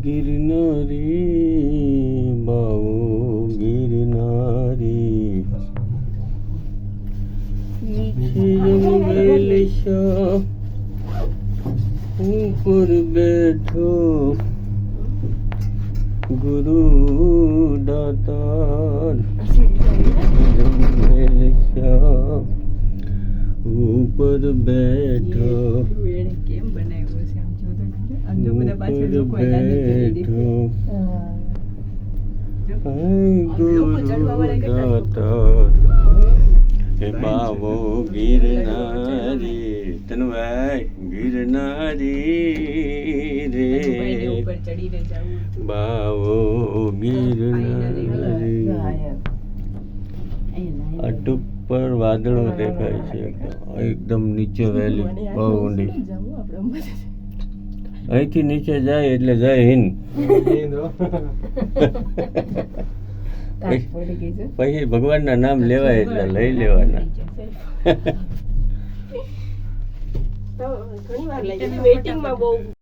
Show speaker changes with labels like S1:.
S1: ગિરનારી બાવો ગિરનારી નીચે જંગલ શા ઉપર બેઠો ગુરુ દાતાર જંગલ શા ઉપર બેઠો
S2: કેમ બનાવ્યો છે આમ જો તો આમ જો બધા પાછળ લોકો
S1: બેઠો ગુરુ દાતાર હે બાવો ગિરનારી તનભાઈ ગિરનારી રે
S2: ઉપર ચડીને જાવું
S1: બાવો ગિરનારી અટ ઉપર વાદળો દેખાય છે એકદમ નીચે વેલી બહુ ઊંડી અહીંથી નીચે જાય એટલે જાય હિન્દ પછી ભગવાનના નામ લેવાય એટલે લઈ લેવાના
S2: ઘણી વાર લાગી વેટિંગમાં બહુ